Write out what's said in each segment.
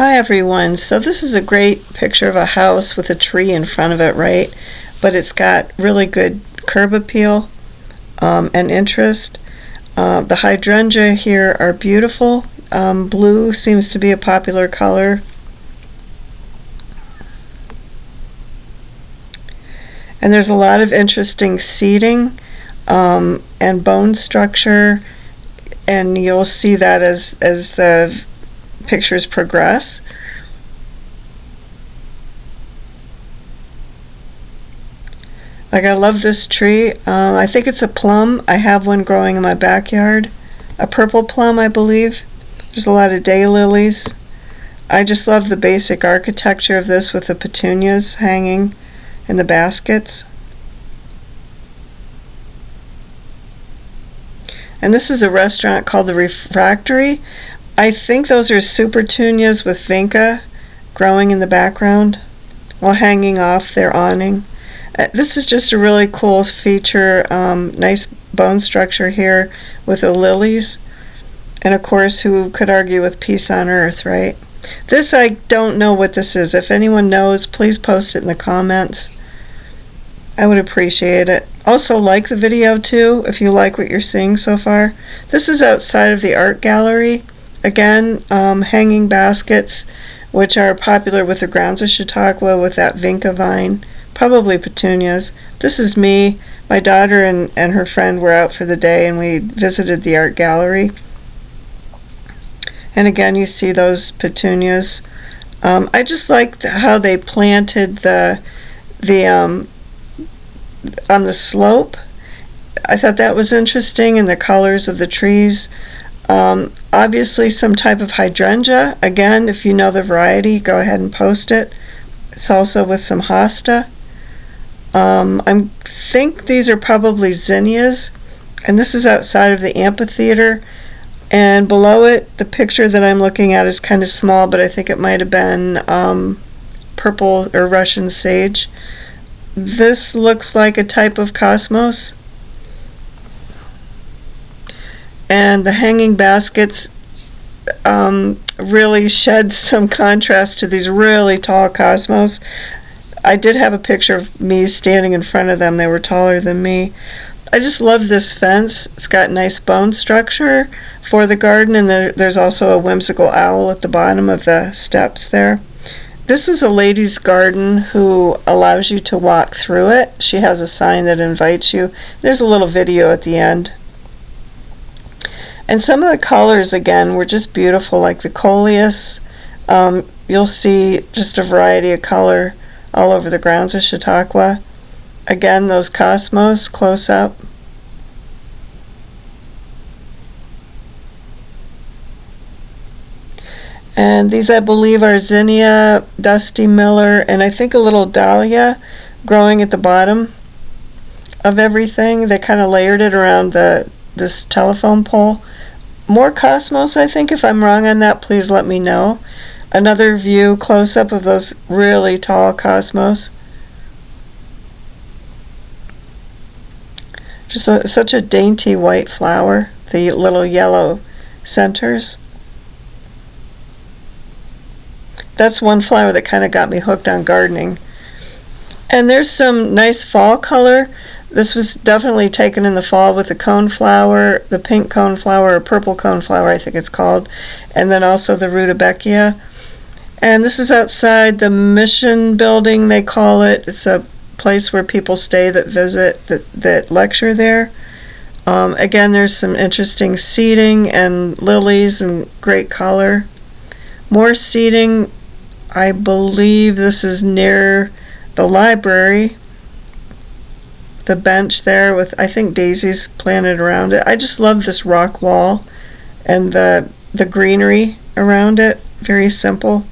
Hi everyone. So this is a great picture of a house with a tree in front of it, right? But it's got really good curb appeal and interest. The hydrangea here are beautiful. Blue seems to be a popular color. And there's a lot of interesting seating and bone structure, and you'll see that as the pictures progress. Like, I love this tree. I think it's a plum. I have one growing in my backyard. A purple plum, I believe. There's a lot of daylilies. I just love the basic architecture of this with the petunias hanging in the baskets. And this is a restaurant called the Refractory. I think those are supertunias with vinca growing in the background while hanging off their awning. This is just a really cool feature. Nice bone structure here with the lilies. And of course, who could argue with peace on earth, right? This, I don't know what this is. If anyone knows, please post it in the comments. I would appreciate it. Also, like the video too if you like what you're seeing so far. This is outside of the art gallery. Again, hanging baskets, which are popular with the grounds of Chautauqua with that vinca vine, probably petunias. This is me. My daughter and her friend were out for the day, and we visited the art gallery. And again, you see those petunias. I just like how they planted the on the slope. I thought that was interesting, and the colors of the trees. Obviously some type of hydrangea. Again, if you know the variety, go ahead and post it. It's also with some hosta. I think these are probably zinnias, and this is outside of the amphitheater. And below it, the picture that I'm looking at is kind of small, but I think it might have been purple or Russian sage. This looks like a type of cosmos. And the hanging baskets really shed some contrast to these really tall cosmos. I did have a picture of me standing in front of them. They were taller than me. I just love this fence. It's got nice bone structure for the garden, and there's also a whimsical owl at the bottom of the steps there. This is a lady's garden who allows you to walk through it. She has a sign that invites you. There's a little video at the end. And some of the colors, again, were just beautiful, like the coleus. You'll see just a variety of color all over the grounds of Chautauqua. Again, those cosmos close up. And these, I believe, are zinnia, dusty miller, and I think a little dahlia growing at the bottom of everything. They kind of layered it around this telephone pole. More cosmos, I think. If I'm wrong on that, please let me know. Another view close-up of those really tall cosmos. Just such a dainty white flower. The little yellow centers. That's one flower that kind of got me hooked on gardening. And there's some nice fall color. This was definitely taken in the fall with the coneflower, the pink coneflower, or purple coneflower, I think it's called, and then also the rudbeckia. And this is outside the mission building, they call it. It's a place where people stay that visit, that lecture there. Again, there's some interesting seating and lilies and great color. More seating. I believe this is near the library. The bench there with, I think, daisies planted around it. I just love this rock wall and the greenery around it. Very simple.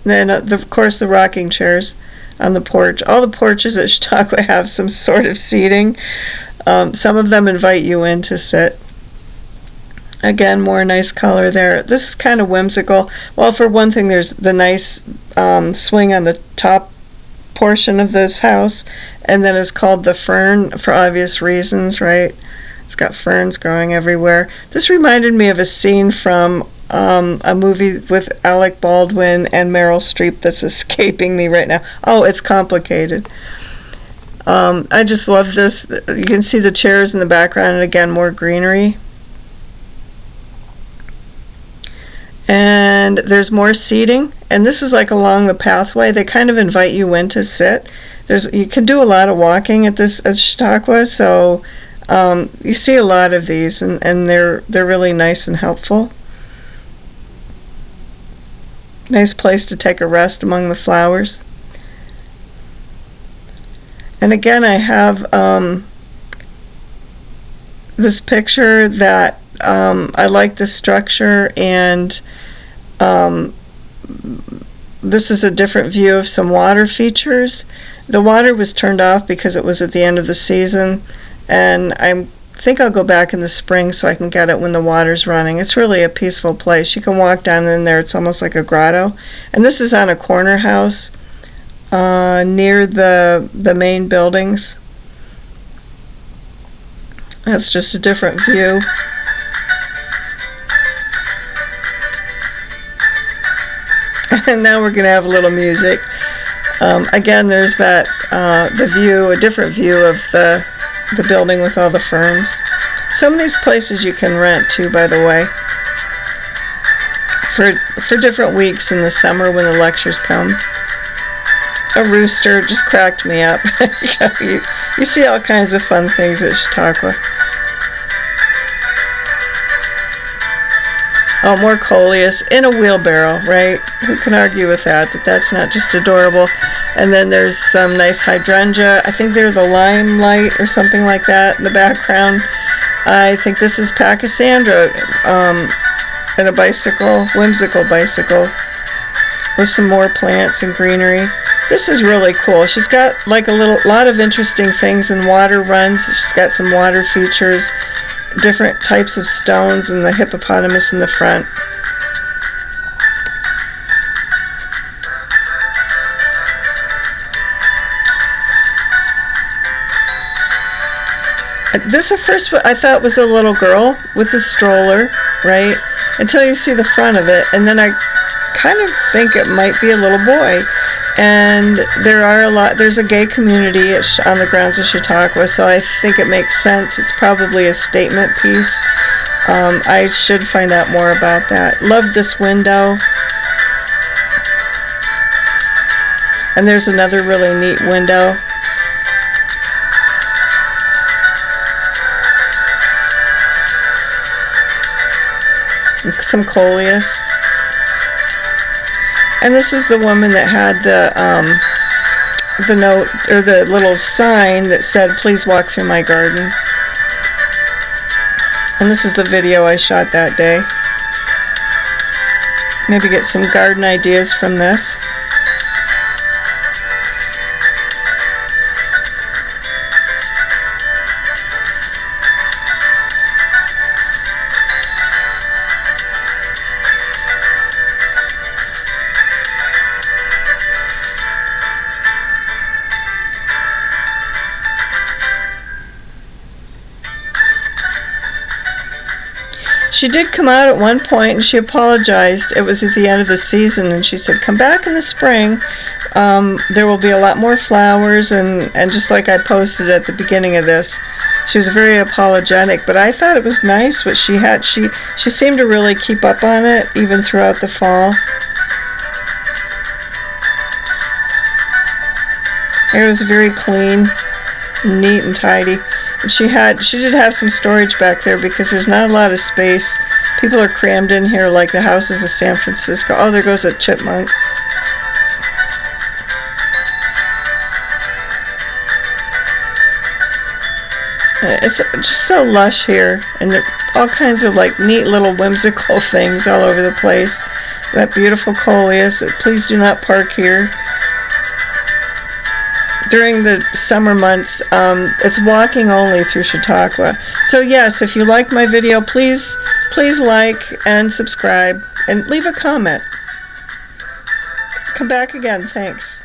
Then, of course, the rocking chairs on the porch. All the porches at Chautauqua have some sort of seating. Some of them invite you in to sit. Again, more nice color there. This is kind of whimsical. Well, for one thing, there's the nice swing on the top portion of this house, and then it's called the fern for obvious reasons, right? It's got ferns growing everywhere. This reminded me of a scene from a movie with Alec Baldwin and Meryl Streep that's escaping me right now. Oh, it's complicated. I just love this. You can see the chairs in the background, and again, more greenery. And there's more seating, and this is like along the pathway. They kind of invite you in to sit. You can do a lot of walking at Chautauqua, so you see a lot of these, and they're really nice and helpful. Nice place to take a rest among the flowers. And again, I have this picture that I like the structure, and this is a different view of some water features. The water was turned off because it was at the end of the season, and I think I'll go back in the spring so I can get it when the water's running. It's really a peaceful place. You can walk down in there. It's almost like a grotto. And this is on a corner house near the main buildings. That's just a different view. And now we're going to have a little music. Again, there's that the view, a different view of the building with all the ferns. Some of these places you can rent too, by the way, for different weeks in the summer when the lectures come. A rooster just cracked me up. You see all kinds of fun things at Chautauqua. Oh, more coleus in a wheelbarrow, right? Who can argue with that that's not just adorable? And then there's some nice hydrangea. I think they're the limelight or something like that in the background. I think this is Pachysandra and a bicycle, whimsical bicycle, with some more plants and greenery. This is really cool. She's got like a lot of interesting things, and water runs. She's got some water features, different types of stones, and the hippopotamus in the front. This at first I thought was a little girl with a stroller, right? Until you see the front of it, and then I kind of think it might be a little boy. And there's a gay community on the grounds of Chautauqua, so I think it makes sense. It's probably a statement piece. I should find out more about that. Love this window. And there's another really neat window. Some coleus. And this is the woman that had the note, or the little sign that said, "Please walk through my garden." And this is the video I shot that day. Maybe get some garden ideas from this. She did come out at one point and she apologized. It was at the end of the season, and she said, "Come back in the spring. There will be a lot more flowers," and just like I posted at the beginning of this, she was very apologetic, but I thought it was nice what she had. She seemed to really keep up on it even throughout the fall. It was very clean, neat and tidy. And she did have some storage back there because there's not a lot of space. People are crammed in here like the houses of San Francisco. Oh, there goes a chipmunk. It's just so lush here, and there are all kinds of like neat little whimsical things all over the place. That beautiful coleus. Please do not park here. During the summer months, it's walking only through Chautauqua. So yes, if you like my video, please like and subscribe and leave a comment. Come back again. Thanks.